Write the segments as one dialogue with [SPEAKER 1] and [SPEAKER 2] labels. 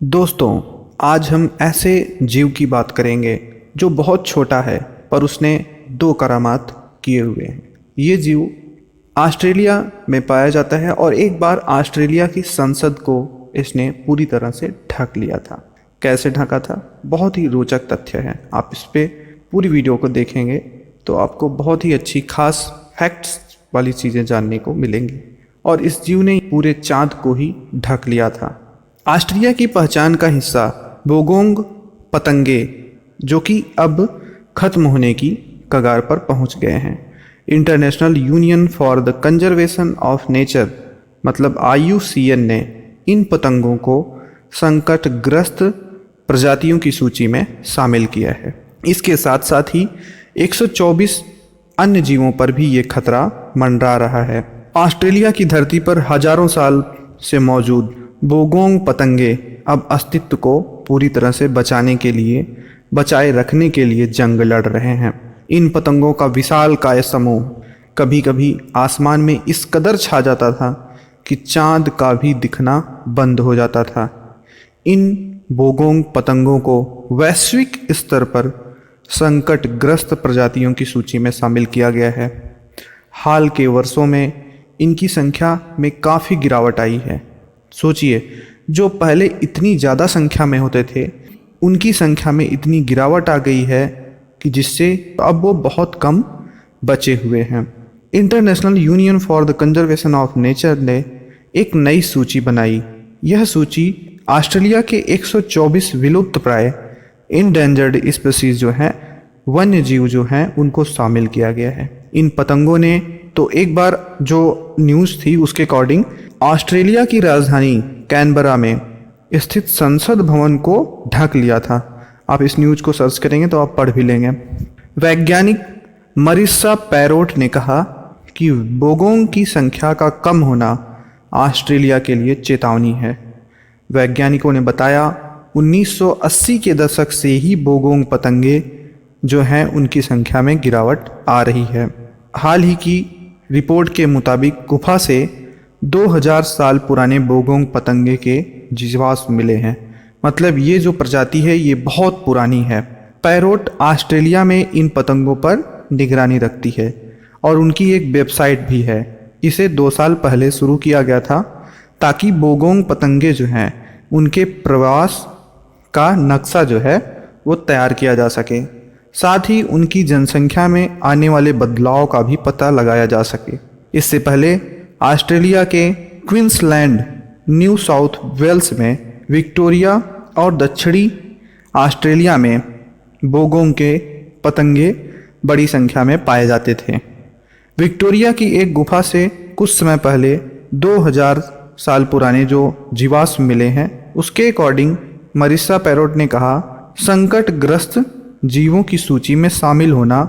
[SPEAKER 1] दोस्तों, आज हम ऐसे जीव की बात करेंगे जो बहुत छोटा है पर उसने दो करामात किए हुए हैं। ये जीव ऑस्ट्रेलिया में पाया जाता है और एक बार ऑस्ट्रेलिया की संसद को इसने पूरी तरह से ढक लिया था। कैसे ढका था? बहुत ही रोचक तथ्य है। आप इस पे पूरी वीडियो को देखेंगे तो आपको बहुत ही अच्छी खास फैक्ट्स वाली चीज़ें जानने को मिलेंगी। और इस जीव ने पूरे चाँद को ही ढक लिया था। ऑस्ट्रेलिया की पहचान का हिस्सा बोगोंग पतंगे जो कि अब खत्म होने की कगार पर पहुंच गए हैं। International union for the conservation of nature मतलब IUCN ने इन पतंगों को संकटग्रस्त प्रजातियों की सूची में शामिल किया है। इसके साथ साथ ही 124 अन्य जीवों पर भी ये खतरा मंडरा रहा है। ऑस्ट्रेलिया की धरती पर हजारों साल से मौजूद बोगोंग पतंगे अब अस्तित्व को पूरी तरह से बचाए रखने के लिए जंग लड़ रहे हैं। इन पतंगों का विशालकाय समूह कभी कभी आसमान में इस कदर छा जाता था कि चांद का भी दिखना बंद हो जाता था। इन बोगोंग पतंगों को वैश्विक स्तर पर संकटग्रस्त प्रजातियों की सूची में शामिल किया गया है। हाल के वर्षों में इनकी संख्या में काफ़ी गिरावट आई है। सोचिए, जो पहले इतनी ज़्यादा संख्या में होते थे उनकी संख्या में इतनी गिरावट आ गई है कि जिससे अब वो बहुत कम बचे हुए हैं। International union for the conservation of nature ने एक नई सूची बनाई। यह सूची ऑस्ट्रेलिया के 124 विलुप्त प्राय इंडेंजर्ड स्पीसीज जो हैं, वन्य जीव जो हैं, उनको शामिल किया गया है। इन पतंगों ने तो एक बार जो न्यूज़ थी उसके अकॉर्डिंग ऑस्ट्रेलिया की राजधानी कैनबरा में स्थित संसद भवन को ढक लिया था। आप इस न्यूज़ को सर्च करेंगे तो आप पढ़ भी लेंगे। वैज्ञानिक मरिस्सा पैरोट ने कहा कि बोगोंग की संख्या का कम होना ऑस्ट्रेलिया के लिए चेतावनी है। वैज्ञानिकों ने बताया 1980 के दशक से ही बोगोंग पतंगे जो हैं उनकी संख्या में गिरावट आ रही है। हाल ही की रिपोर्ट के मुताबिक गुफा से 2000 साल पुराने बोगोंग पतंगे के जीवाश्म मिले हैं। मतलब ये जो प्रजाति है ये बहुत पुरानी है। पैरोट ऑस्ट्रेलिया में इन पतंगों पर निगरानी रखती है और उनकी एक वेबसाइट भी है। इसे 2 साल पहले शुरू किया गया था ताकि बोगोंग पतंगे जो हैं उनके प्रवास का नक्शा जो है वो तैयार किया जा सके, साथ ही उनकी जनसंख्या में आने वाले बदलाव का भी पता लगाया जा सके। इससे पहले ऑस्ट्रेलिया के क्वींसलैंड, न्यू साउथ वेल्स में, विक्टोरिया और दक्षिणी ऑस्ट्रेलिया में बोगोंग के पतंगे बड़ी संख्या में पाए जाते थे। विक्टोरिया की एक गुफा से कुछ समय पहले 2000 साल पुराने जो जीवाश्म मिले हैं उसके अकॉर्डिंग मरिस्सा पैरोट ने कहा, संकटग्रस्त जीवों की सूची में शामिल होना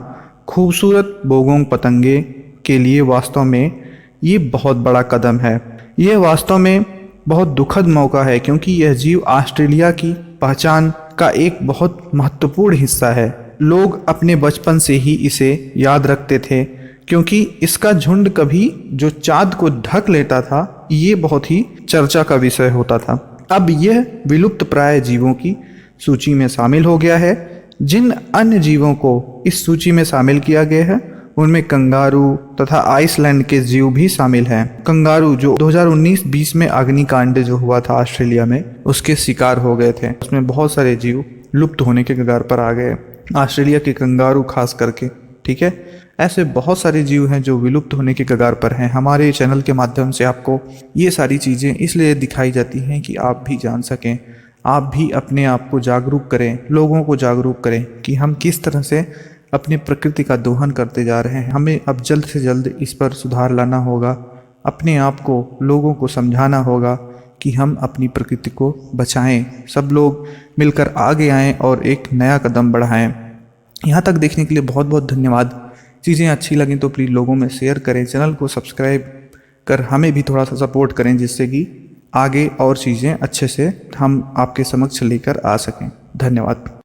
[SPEAKER 1] खूबसूरत बोगोंग पतंगे के लिए वास्तव में ये बहुत बड़ा कदम है। यह वास्तव में बहुत दुखद मौका है क्योंकि यह जीव ऑस्ट्रेलिया की पहचान का एक बहुत महत्वपूर्ण हिस्सा है। लोग अपने बचपन से ही इसे याद रखते थे क्योंकि इसका झुंड कभी जो चाँद को ढक लेता था ये बहुत ही चर्चा का विषय होता था। अब यह विलुप्त प्राय जीवों की सूची में शामिल हो गया है। जिन अन्य जीवों को इस सूची में शामिल किया गया है उनमें कंगारू तथा आइसलैंड के जीव भी शामिल हैं। कंगारू जो 2019-20 में अग्निकांड जो हुआ था ऑस्ट्रेलिया में उसके शिकार हो गए थे, उसमें बहुत सारे जीव लुप्त होने के कगार पर आ गए, ऑस्ट्रेलिया के कंगारू खास करके। ठीक है, ऐसे बहुत सारे जीव हैं जो विलुप्त होने के कगार पर हैं। हमारे चैनल के माध्यम से आपको ये सारी चीज़ें इसलिए दिखाई जाती हैं कि आप भी जान सकें, आप भी अपने आप को जागरूक करें, लोगों को जागरूक करें कि हम किस तरह से अपनी प्रकृति का दोहन करते जा रहे हैं। हमें अब जल्द से जल्द इस पर सुधार लाना होगा। अपने आप को, लोगों को समझाना होगा कि हम अपनी प्रकृति को बचाएं। सब लोग मिलकर आगे आएं और एक नया कदम बढ़ाएं। यहाँ तक देखने के लिए बहुत बहुत धन्यवाद। चीज़ें अच्छी लगें तो प्लीज़ लोगों में शेयर करें, चैनल को सब्सक्राइब कर हमें भी थोड़ा सा सपोर्ट करें जिससे कि आगे और चीज़ें अच्छे से हम आपके समक्ष लेकर आ सकें। धन्यवाद।